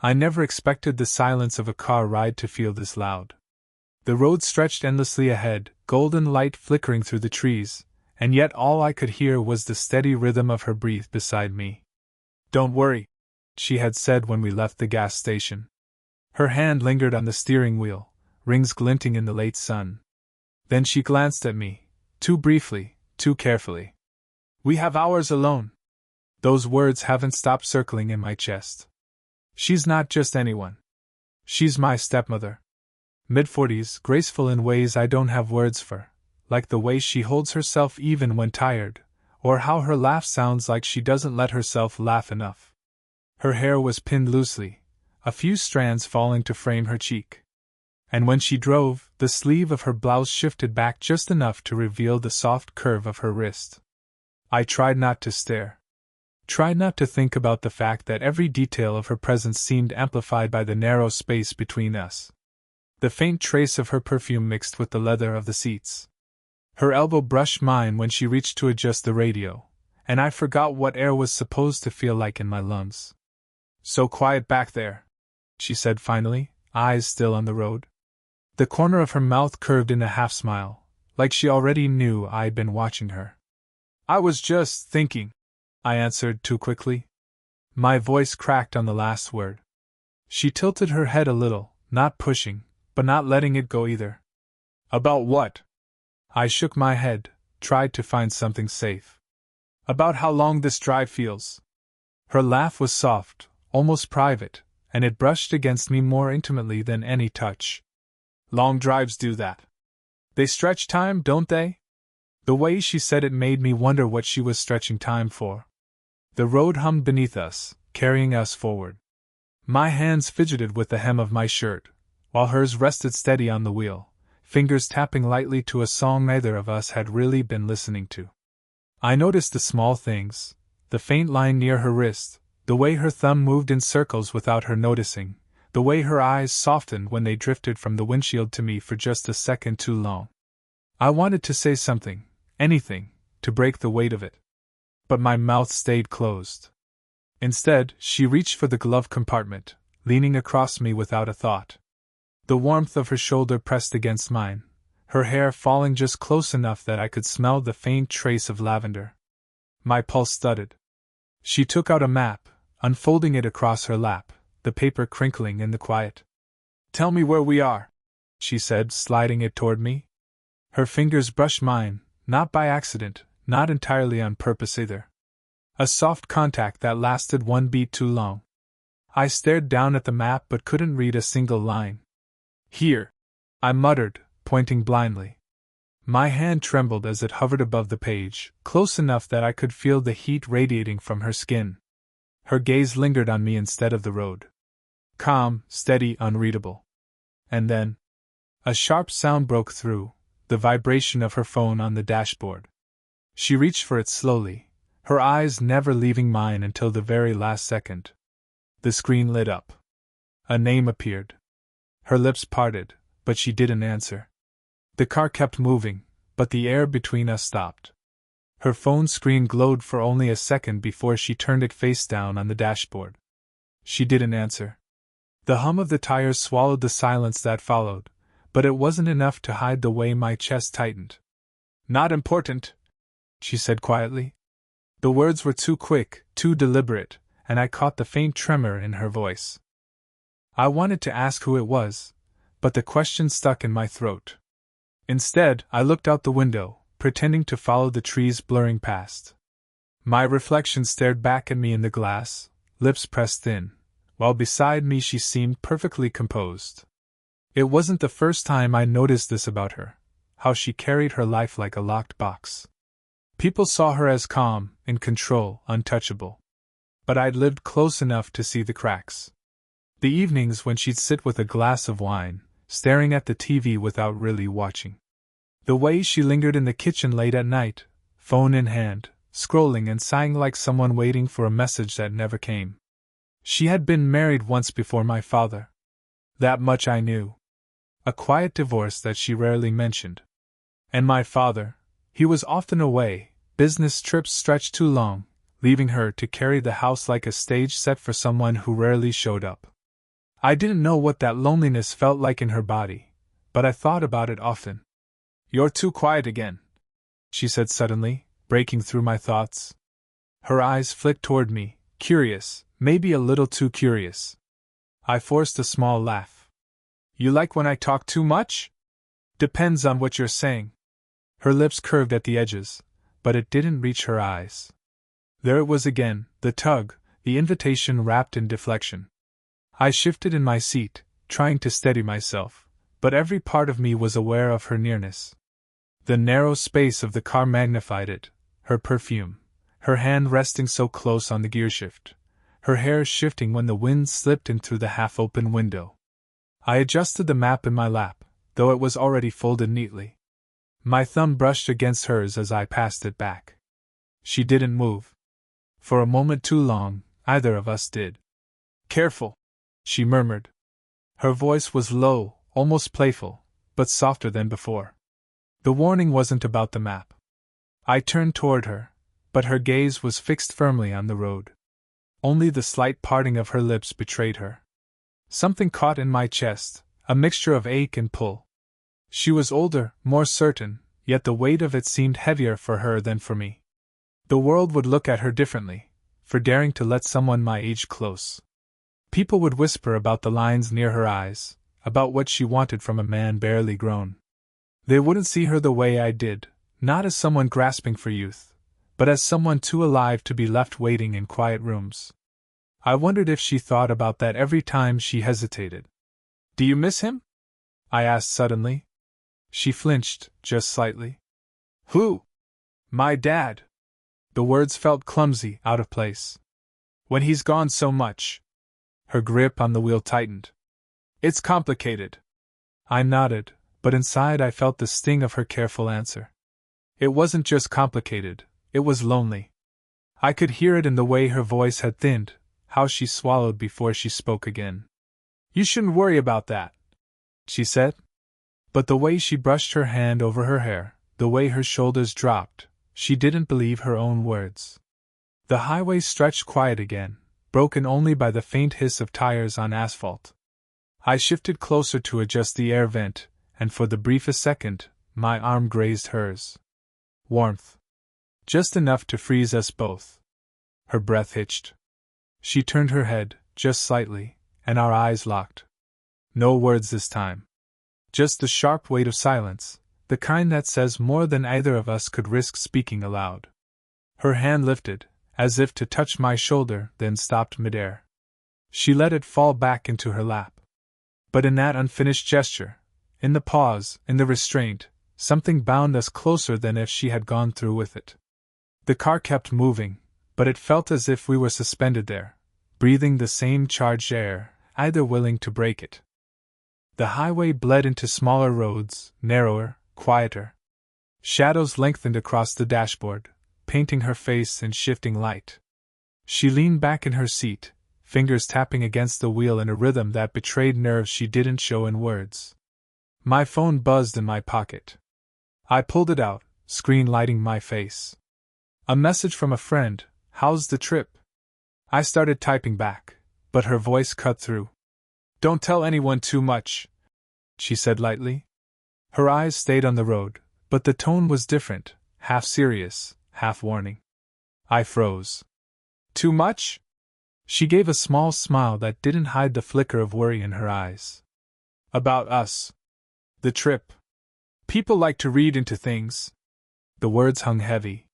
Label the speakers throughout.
Speaker 1: I never expected the silence of a car ride to feel this loud. The road stretched endlessly ahead, golden light flickering through the trees, and yet all I could hear was the steady rhythm of her breath beside me. "Don't worry," she had said when we left the gas station. Her hand lingered on the steering wheel, rings glinting in the late sun. Then she glanced at me, too briefly, too carefully. "We have hours alone." Those words haven't stopped circling in my chest. She's not just anyone. She's my stepmother. Mid-40s, graceful in ways I don't have words for, like the way she holds herself even when tired, or how her laugh sounds like she doesn't let herself laugh enough. Her hair was pinned loosely, a few strands falling to frame her cheek. And when she drove, the sleeve of her blouse shifted back just enough to reveal the soft curve of her wrist. I tried not to stare. Tried not to think about the fact that every detail of her presence seemed amplified by the narrow space between us. The faint trace of her perfume mixed with the leather of the seats. Her elbow brushed mine when she reached to adjust the radio, and I forgot what air was supposed to feel like in my lungs. "So quiet back there," she said finally, eyes still on the road. The corner of her mouth curved in a half-smile, like she already knew I'd been watching her. "I was just thinking," I answered too quickly. My voice cracked on the last word. She tilted her head a little, not pushing, but not letting it go either. "About what?" I shook my head, tried to find something safe. "About how long this drive feels." Her laugh was soft, almost private, and it brushed against me more intimately than any touch. "Long drives do that. They stretch time, don't they?" The way she said it made me wonder what she was stretching time for. The road hummed beneath us, carrying us forward. My hands fidgeted with the hem of my shirt, while hers rested steady on the wheel, fingers tapping lightly to a song neither of us had really been listening to. I noticed the small things, the faint line near her wrist, the way her thumb moved in circles without her noticing, the way her eyes softened when they drifted from the windshield to me for just a second too long. I wanted to say something, anything, to break the weight of it. But my mouth stayed closed. Instead, she reached for the glove compartment, leaning across me without a thought. The warmth of her shoulder pressed against mine, her hair falling just close enough that I could smell the faint trace of lavender. My pulse thudded. She took out a map, unfolding it across her lap, the paper crinkling in the quiet. "Tell me where we are," she said, sliding it toward me. Her fingers brushed mine, not by accident, not entirely on purpose either. A soft contact that lasted one beat too long. I stared down at the map but couldn't read a single line. "Here," I muttered, pointing blindly. My hand trembled as it hovered above the page, close enough that I could feel the heat radiating from her skin. Her gaze lingered on me instead of the road. Calm, steady, unreadable. And then, a sharp sound broke through, the vibration of her phone on the dashboard. She reached for it slowly, her eyes never leaving mine until the very last second. The screen lit up. A name appeared. Her lips parted, but she didn't answer. The car kept moving, but the air between us stopped. Her phone screen glowed for only a second before she turned it face down on the dashboard. She didn't answer. The hum of the tires swallowed the silence that followed, but it wasn't enough to hide the way my chest tightened. "Not important," she said quietly. The words were too quick, too deliberate, and I caught the faint tremor in her voice. I wanted to ask who it was, but the question stuck in my throat. Instead, I looked out the window, pretending to follow the trees blurring past. My reflection stared back at me in the glass, lips pressed in, while beside me she seemed perfectly composed. It wasn't the first time I noticed this about her, how she carried her life like a locked box. People saw her as calm, in control, untouchable. But I'd lived close enough to see the cracks. The evenings when she'd sit with a glass of wine, staring at the TV without really watching. The way she lingered in the kitchen late at night, phone in hand, scrolling and sighing like someone waiting for a message that never came. She had been married once before my father. That much I knew. A quiet divorce that she rarely mentioned. And my father, he was often away, business trips stretched too long, leaving her to carry the house like a stage set for someone who rarely showed up. I didn't know what that loneliness felt like in her body, but I thought about it often. "You're too quiet again," she said suddenly, breaking through my thoughts. Her eyes flicked toward me, curious, maybe a little too curious. I forced a small laugh. "You like when I talk too much?" "Depends on what you're saying." Her lips curved at the edges, but it didn't reach her eyes. There it was again, the tug, the invitation wrapped in deflection. I shifted in my seat, trying to steady myself, but every part of me was aware of her nearness. The narrow space of the car magnified it, her perfume, her hand resting so close on the gearshift, her hair shifting when the wind slipped in through the half-open window. I adjusted the map in my lap, though it was already folded neatly. My thumb brushed against hers as I passed it back. She didn't move. For a moment too long, either of us did. "Careful," she murmured. Her voice was low, almost playful, but softer than before. The warning wasn't about the map. I turned toward her, but her gaze was fixed firmly on the road. Only the slight parting of her lips betrayed her. Something caught in my chest, a mixture of ache and pull. She was older, more certain, yet the weight of it seemed heavier for her than for me. The world would look at her differently, for daring to let someone my age close. People would whisper about the lines near her eyes, about what she wanted from a man barely grown. They wouldn't see her the way I did, not as someone grasping for youth, but as someone too alive to be left waiting in quiet rooms. I wondered if she thought about that every time she hesitated. "Do you miss him?" I asked suddenly. She flinched, just slightly. "Who?" "My dad." The words felt clumsy, out of place. "When he's gone so much." Her grip on the wheel tightened. "It's complicated." I nodded, but inside I felt the sting of her careful answer. It wasn't just complicated, it was lonely. I could hear it in the way her voice had thinned, how she swallowed before she spoke again. "You shouldn't worry about that," she said. But the way she brushed her hand over her hair, the way her shoulders dropped, she didn't believe her own words. The highway stretched quiet again, broken only by the faint hiss of tires on asphalt. I shifted closer to adjust the air vent, and for the briefest second, my arm grazed hers. Warmth. Just enough to freeze us both. Her breath hitched. She turned her head, just slightly, and our eyes locked. No words this time. Just the sharp weight of silence, the kind that says more than either of us could risk speaking aloud. Her hand lifted, as if to touch my shoulder, then stopped midair. She let it fall back into her lap. But in that unfinished gesture, in the pause, in the restraint, something bound us closer than if she had gone through with it. The car kept moving, but it felt as if we were suspended there, breathing the same charged air, either willing to break it. The highway bled into smaller roads, narrower, quieter. Shadows lengthened across the dashboard, painting her face in shifting light. She leaned back in her seat, fingers tapping against the wheel in a rhythm that betrayed nerves she didn't show in words. My phone buzzed in my pocket. I pulled it out, screen lighting my face. A message from a friend. "How's the trip?" I started typing back, but her voice cut through. "Don't tell anyone too much," she said lightly. Her eyes stayed on the road, but the tone was different, half serious, half warning. I froze. "Too much?" She gave a small smile that didn't hide the flicker of worry in her eyes. "About us. The trip. People like to read into things." The words hung heavy.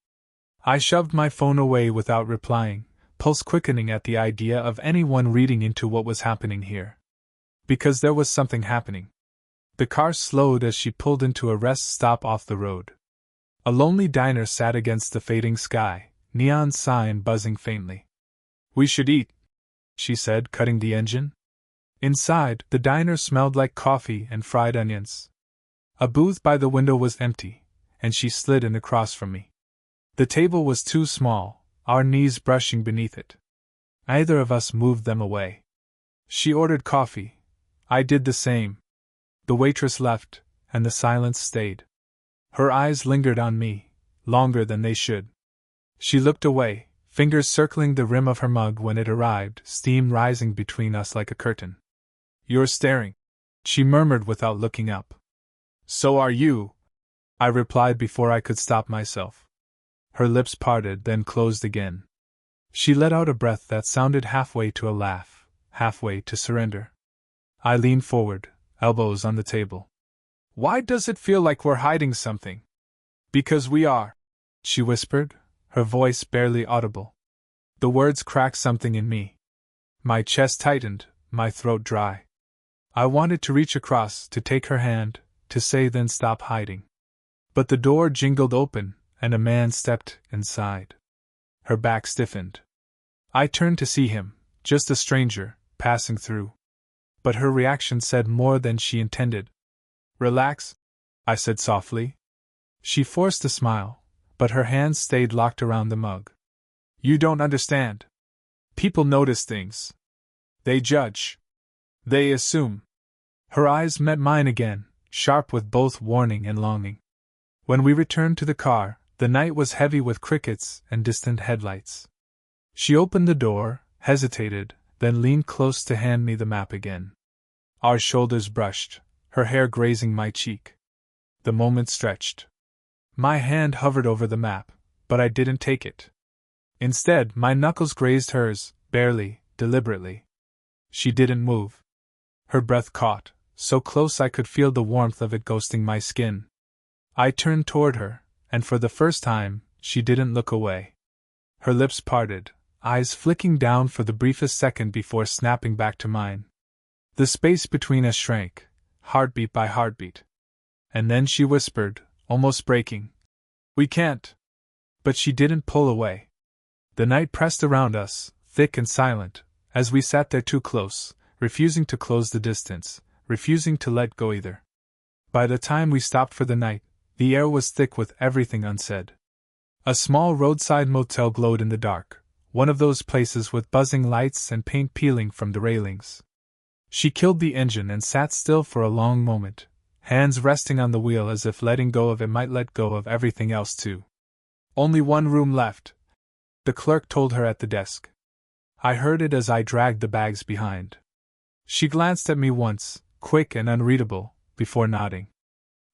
Speaker 1: I shoved my phone away without replying, pulse quickening at the idea of anyone reading into what was happening here. Because there was something happening. The car slowed as she pulled into a rest stop off the road. A lonely diner sat against the fading sky, neon sign buzzing faintly. "We should eat," she said, cutting the engine. Inside, the diner smelled like coffee and fried onions. A booth by the window was empty, and she slid in across from me. The table was too small, our knees brushing beneath it. Neither of us moved them away. She ordered coffee. I did the same. The waitress left, and the silence stayed. Her eyes lingered on me, longer than they should. She looked away, fingers circling the rim of her mug when it arrived, steam rising between us like a curtain. You're staring, she murmured without looking up. So are you, I replied before I could stop myself. Her lips parted, then closed again. She let out a breath that sounded halfway to a laugh, halfway to surrender. I leaned forward, elbows on the table. Why does it feel like we're hiding something? Because we are, she whispered, her voice barely audible. The words cracked something in me. My chest tightened, my throat dry. I wanted to reach across, to take her hand, to say then stop hiding. But the door jingled open, and a man stepped inside. Her back stiffened. I turned to see him, just a stranger, passing through. But her reaction said more than she intended. Relax, I said softly. She forced a smile, but her hands stayed locked around the mug. You don't understand. People notice things. They judge. They assume. Her eyes met mine again, sharp with both warning and longing. When we returned to the car, the night was heavy with crickets and distant headlights. She opened the door, hesitated, then leaned close to hand me the map again. Our shoulders brushed, her hair grazing my cheek. The moment stretched. My hand hovered over the map, but I didn't take it. Instead, my knuckles grazed hers, barely, deliberately. She didn't move. Her breath caught, so close I could feel the warmth of it ghosting my skin. I turned toward her, and for the first time, she didn't look away. Her lips parted, eyes flicking down for the briefest second before snapping back to mine. The space between us shrank, heartbeat by heartbeat. And then she whispered, almost breaking, "We can't." But she didn't pull away. The night pressed around us, thick and silent, as we sat there too close, refusing to close the distance, refusing to let go either. By the time we stopped for the night, the air was thick with everything unsaid. A small roadside motel glowed in the dark, one of those places with buzzing lights and paint peeling from the railings. She killed the engine and sat still for a long moment, hands resting on the wheel as if letting go of it might let go of everything else too. Only one room left, the clerk told her at the desk. I heard it as I dragged the bags behind. She glanced at me once, quick and unreadable, before nodding.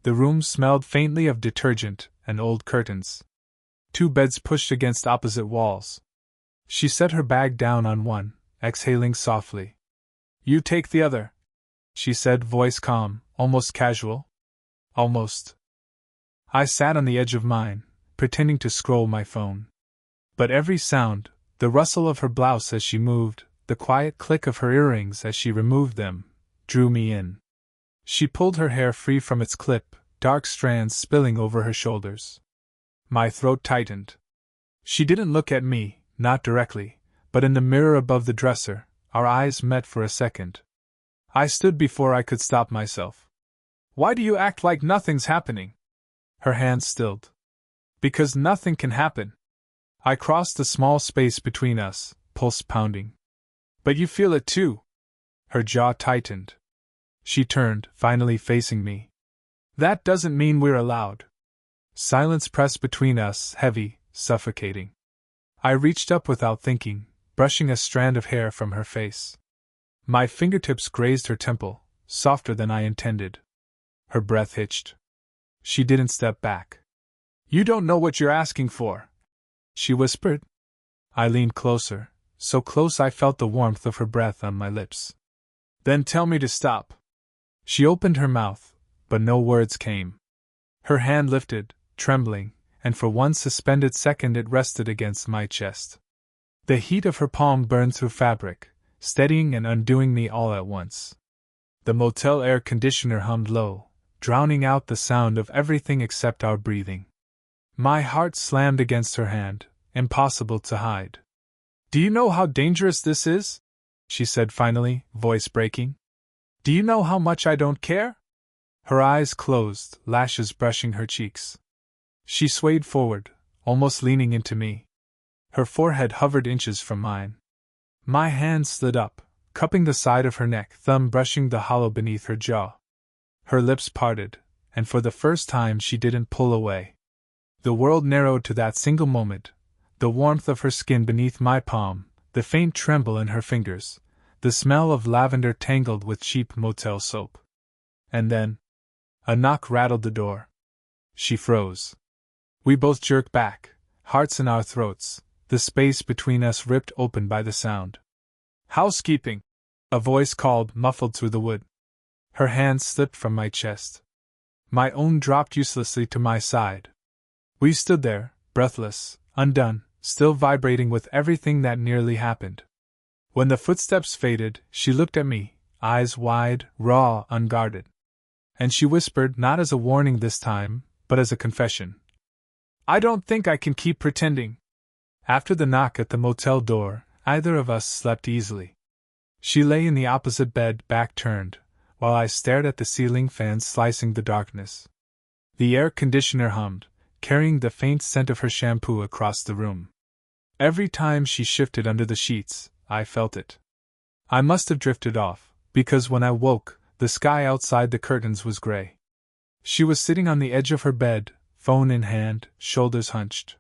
Speaker 1: The room smelled faintly of detergent and old curtains. 2 beds pushed against opposite walls. She set her bag down on one, exhaling softly. "You take the other," she said, voice calm, almost casual. Almost. I sat on the edge of mine, pretending to scroll my phone. But every sound, the rustle of her blouse as she moved, the quiet click of her earrings as she removed them, drew me in. She pulled her hair free from its clip, dark strands spilling over her shoulders. My throat tightened. She didn't look at me, not directly, but in the mirror above the dresser, our eyes met for a second. I stood before I could stop myself. "Why do you act like nothing's happening?" Her hand stilled. "Because nothing can happen." I crossed the small space between us, pulse pounding. "But you feel it too." Her jaw tightened. She turned, finally facing me. "That doesn't mean we're allowed." Silence pressed between us, heavy, suffocating. I reached up without thinking, brushing a strand of hair from her face. My fingertips grazed her temple, softer than I intended. Her breath hitched. She didn't step back. "You don't know what you're asking for," she whispered. I leaned closer, so close I felt the warmth of her breath on my lips. "Then tell me to stop." She opened her mouth, but no words came. Her hand lifted, trembling, and for one suspended second it rested against my chest. The heat of her palm burned through fabric, steadying and undoing me all at once. The motel air conditioner hummed low, drowning out the sound of everything except our breathing. My heart slammed against her hand, impossible to hide. "Do you know how dangerous this is?" she said finally, voice breaking. "Do you know how much I don't care?" Her eyes closed, lashes brushing her cheeks. She swayed forward, almost leaning into me. Her forehead hovered inches from mine. My hand slid up, cupping the side of her neck, thumb brushing the hollow beneath her jaw. Her lips parted, and for the first time she didn't pull away. The world narrowed to that single moment, the warmth of her skin beneath my palm, the faint tremble in her fingers, the smell of lavender tangled with cheap motel soap. And then, a knock rattled the door. She froze. We both jerked back, hearts in our throats, the space between us ripped open by the sound. "Housekeeping!" a voice called, muffled through the wood. Her hand slipped from my chest. My own dropped uselessly to my side. We stood there, breathless, undone, still vibrating with everything that nearly happened. When the footsteps faded, she looked at me, eyes wide, raw, unguarded. And she whispered, not as a warning this time, but as a confession. "I don't think I can keep pretending." After the knock at the motel door, either of us slept easily. She lay in the opposite bed, back turned, while I stared at the ceiling fan slicing the darkness. The air conditioner hummed, carrying the faint scent of her shampoo across the room. Every time she shifted under the sheets, I felt it. I must have drifted off, because when I woke, the sky outside the curtains was gray. She was sitting on the edge of her bed, phone in hand, shoulders hunched.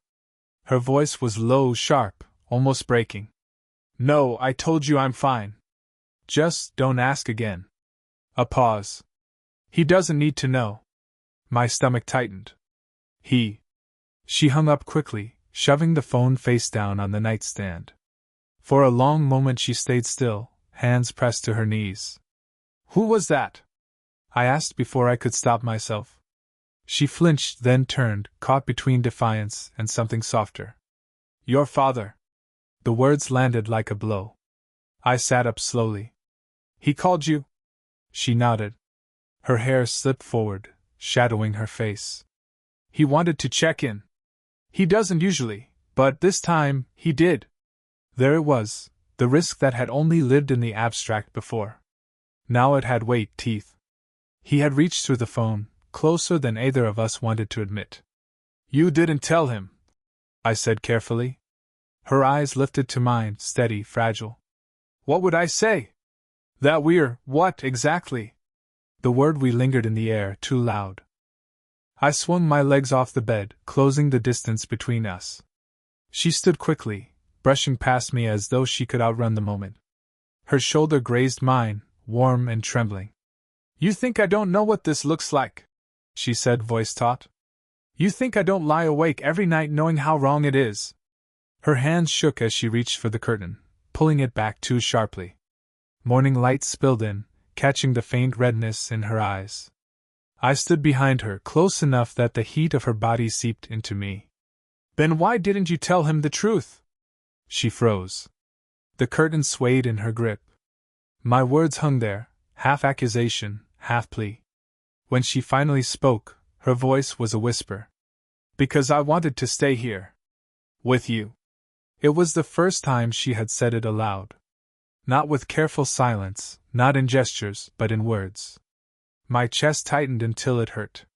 Speaker 1: Her voice was low, sharp, almost breaking. "No, I told you I'm fine. Just don't ask again." A pause. "He doesn't need to know." My stomach tightened. She hung up quickly, shoving the phone face down on the nightstand. For a long moment she stayed still, hands pressed to her knees. "Who was that?" I asked before I could stop myself. She flinched, then turned, caught between defiance and something softer. "Your father." The words landed like a blow. I sat up slowly. "He called you?" She nodded. Her hair slipped forward, shadowing her face. "He wanted to check in. He doesn't usually, but this time, he did." There it was, the risk that had only lived in the abstract before. Now it had weight, teeth. He had reached through the phone, closer than either of us wanted to admit. "You didn't tell him," I said carefully. Her eyes lifted to mine, steady, fragile. "What would I say? That we're, what, exactly?" The word we lingered in the air, too loud. I swung my legs off the bed, closing the distance between us. She stood quickly, brushing past me as though she could outrun the moment. Her shoulder grazed mine, warm and trembling. "You think I don't know what this looks like?" she said, voice taut. "You think I don't lie awake every night knowing how wrong it is?" Her hands shook as she reached for the curtain, pulling it back too sharply. Morning light spilled in, catching the faint redness in her eyes. I stood behind her, close enough that the heat of her body seeped into me. "Then why didn't you tell him the truth?" She froze. The curtain swayed in her grip. My words hung there, half accusation, half plea. When she finally spoke, her voice was a whisper. "Because I wanted to stay here. With you." It was the first time she had said it aloud. Not with careful silence, not in gestures, but in words. My chest tightened until it hurt.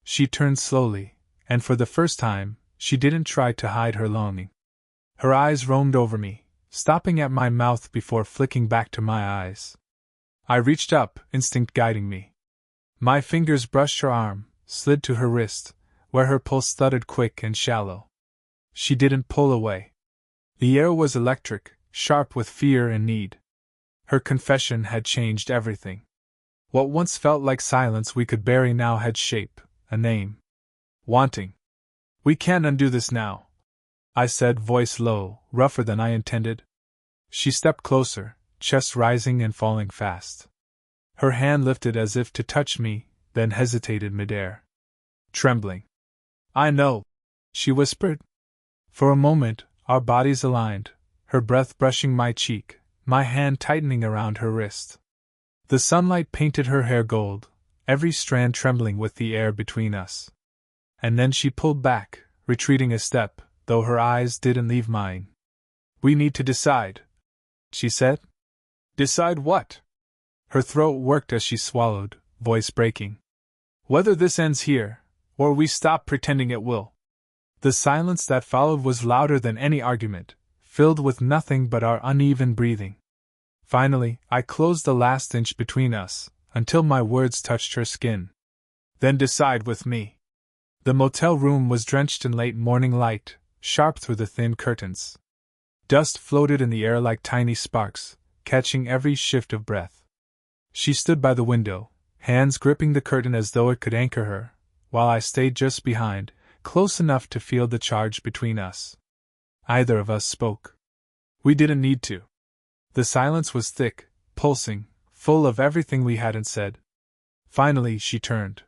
Speaker 1: She turned slowly, and for the first time, she didn't try to hide her longing. Her eyes roamed over me, stopping at my mouth before flicking back to my eyes. I reached up, instinct guiding me. My fingers brushed her arm, slid to her wrist, where her pulse thudded quick and shallow. She didn't pull away. The air was electric, sharp with fear and need. Her confession had changed everything. What once felt like silence we could bury now had shape, a name. Wanting. "We can't undo this now," I said, voice low, rougher than I intended. She stepped closer, chest rising and falling fast. Her hand lifted as if to touch me, then hesitated midair. Trembling. "I know," she whispered. For a moment, our bodies aligned, her breath brushing my cheek, my hand tightening around her wrist. The sunlight painted her hair gold, every strand trembling with the air between us. And then she pulled back, retreating a step, though her eyes didn't leave mine. "We need to decide," she said. "Decide what?" Her throat worked as she swallowed, voice breaking. "Whether this ends here, or we stop pretending it will." The silence that followed was louder than any argument, filled with nothing but our uneven breathing. Finally, I closed the last inch between us, until my words touched her skin. "Then decide with me." The motel room was drenched in late morning light, sharp through the thin curtains. Dust floated in the air like tiny sparks, catching every shift of breath. She stood by the window, hands gripping the curtain as though it could anchor her, while I stayed just behind, close enough to feel the charge between us. Either of us spoke. We didn't need to. The silence was thick, pulsing, full of everything we hadn't said. Finally, she turned.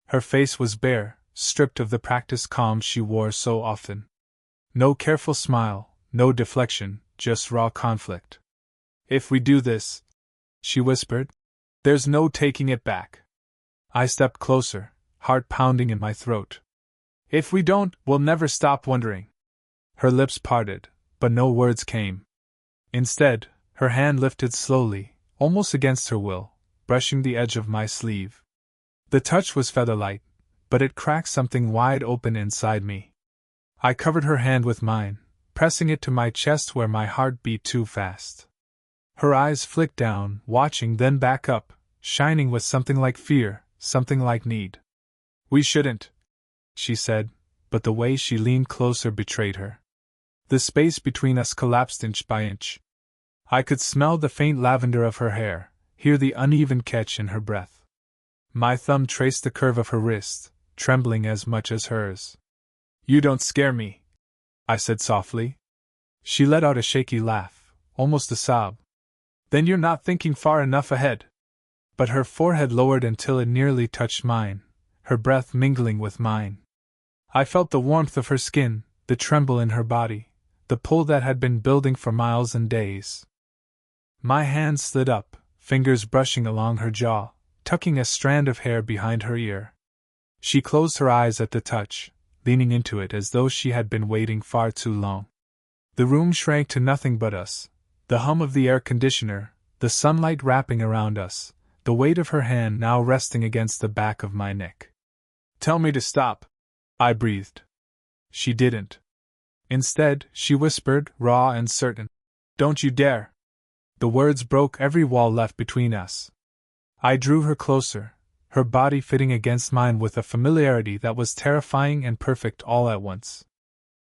Speaker 1: Her face was bare, stripped of the practiced calm she wore so often. No careful smile, no deflection, just raw conflict. "If we do this," she whispered, "there's no taking it back." I stepped closer, heart pounding in my throat. "If we don't, we'll never stop wondering." Her lips parted, but no words came. Instead, her hand lifted slowly, almost against her will, brushing the edge of my sleeve. The touch was feather-light, but it cracked something wide open inside me. I covered her hand with mine, pressing it to my chest where my heart beat too fast. Her eyes flicked down, watching, then back up, shining with something like fear, something like need. "We shouldn't," she said, but the way she leaned closer betrayed her. The space between us collapsed inch by inch. I could smell the faint lavender of her hair, hear the uneven catch in her breath. My thumb traced the curve of her wrist, trembling as much as hers. "You don't scare me," I said softly. She let out a shaky laugh, almost a sob. "Then you're not thinking far enough ahead." But her forehead lowered until it nearly touched mine, her breath mingling with mine. I felt the warmth of her skin, the tremble in her body, the pull that had been building for miles and days. My hand slid up, fingers brushing along her jaw, tucking a strand of hair behind her ear. She closed her eyes at the touch, leaning into it as though she had been waiting far too long. The room shrank to nothing but us, the hum of the air conditioner, the sunlight wrapping around us, the weight of her hand now resting against the back of my neck. "Tell me to stop," I breathed. She didn't. Instead, she whispered, raw and certain, "Don't you dare." The words broke every wall left between us. I drew her closer, her body fitting against mine with a familiarity that was terrifying and perfect all at once.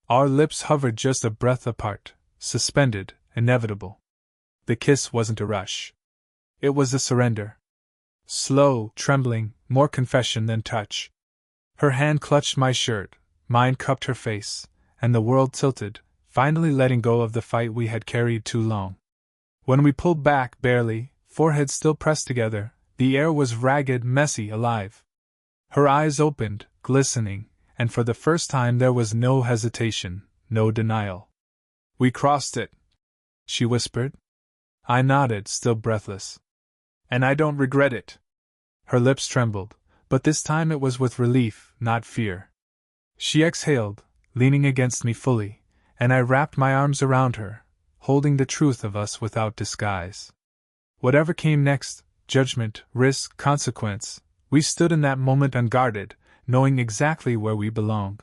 Speaker 1: Our lips hovered just a breath apart, suspended, inevitable. The kiss wasn't a rush. It was a surrender. Slow, trembling, more confession than touch. Her hand clutched my shirt, mine cupped her face, and the world tilted, finally letting go of the fight we had carried too long. When we pulled back, barely, foreheads still pressed together, the air was ragged, messy, alive. Her eyes opened, glistening, and for the first time there was no hesitation, no denial. "We crossed it," she whispered. I nodded, still breathless. "And I don't regret it." Her lips trembled, but this time it was with relief, not fear. She exhaled, leaning against me fully, and I wrapped my arms around her, holding the truth of us without disguise. Whatever came next, judgment, risk, consequence, we stood in that moment unguarded, knowing exactly where we belonged.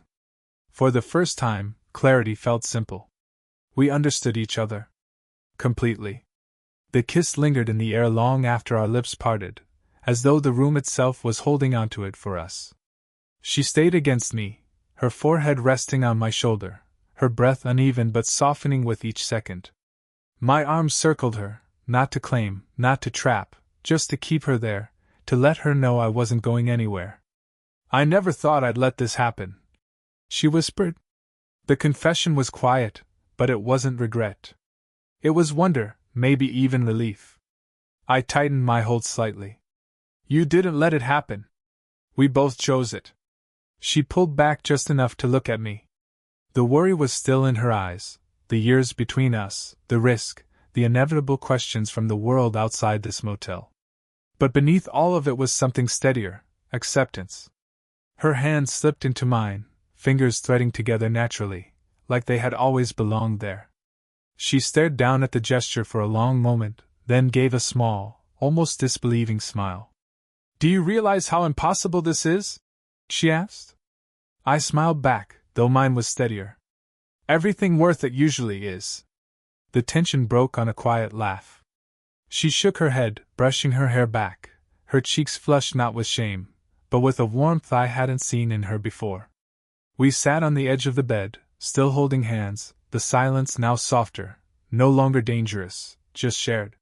Speaker 1: For the first time, clarity felt simple. We understood each other. Completely. The kiss lingered in the air long after our lips parted, as though the room itself was holding onto it for us. She stayed against me, her forehead resting on my shoulder, her breath uneven but softening with each second. My arms circled her, not to claim, not to trap, just to keep her there, to let her know I wasn't going anywhere. "I never thought I'd let this happen," she whispered. The confession was quiet, but it wasn't regret. It was wonder, maybe even relief. I tightened my hold slightly. "You didn't let it happen. We both chose it." She pulled back just enough to look at me. The worry was still in her eyes, the years between us, the risk, the inevitable questions from the world outside this motel. But beneath all of it was something steadier, acceptance. Her hand slipped into mine, fingers threading together naturally, like they had always belonged there. She stared down at the gesture for a long moment, then gave a small, almost disbelieving smile. "Do you realize how impossible this is?" she asked. I smiled back, though mine was steadier. "Everything worth it usually is." The tension broke on a quiet laugh. She shook her head, brushing her hair back, her cheeks flushed not with shame, but with a warmth I hadn't seen in her before. We sat on the edge of the bed, still holding hands, the silence now softer, no longer dangerous, just shared.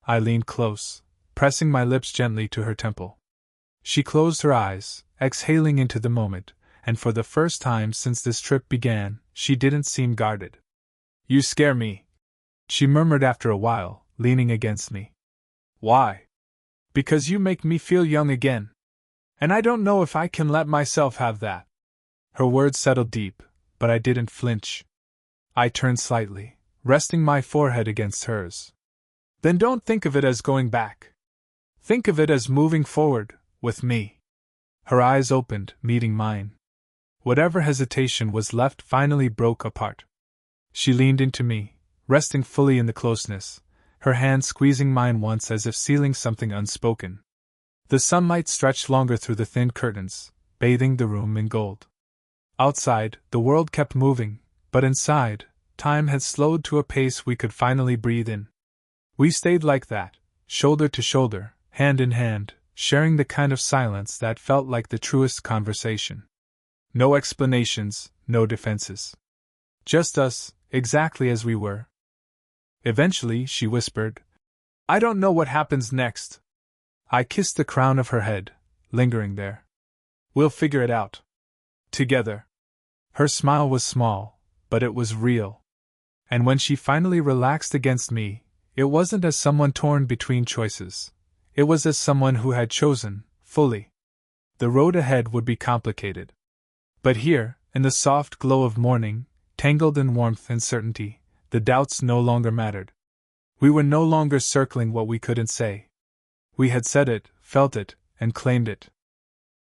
Speaker 1: I leaned close, pressing my lips gently to her temple. She closed her eyes, exhaling into the moment, and for the first time since this trip began, she didn't seem guarded. "You scare me," she murmured after a while, leaning against me. "Why?" "Because you make me feel young again. And I don't know if I can let myself have that." Her words settled deep, but I didn't flinch. I turned slightly, resting my forehead against hers. "Then don't think of it as going back. Think of it as moving forward, with me." Her eyes opened, meeting mine. Whatever hesitation was left finally broke apart. She leaned into me, resting fully in the closeness, her hand squeezing mine once as if sealing something unspoken. The sunlight stretched longer through the thin curtains, bathing the room in gold. Outside, the world kept moving, but inside, time had slowed to a pace we could finally breathe in. We stayed like that, shoulder to shoulder, hand in hand, sharing the kind of silence that felt like the truest conversation. No explanations, no defenses. Just us, exactly as we were. Eventually, she whispered, "I don't know what happens next." I kissed the crown of her head, lingering there. "We'll figure it out. Together." Her smile was small, but it was real. And when she finally relaxed against me, it wasn't as someone torn between choices. It was as someone who had chosen, fully. The road ahead would be complicated. But here, in the soft glow of morning, tangled in warmth and certainty, the doubts no longer mattered. We were no longer circling what we couldn't say. We had said it, felt it, and claimed it.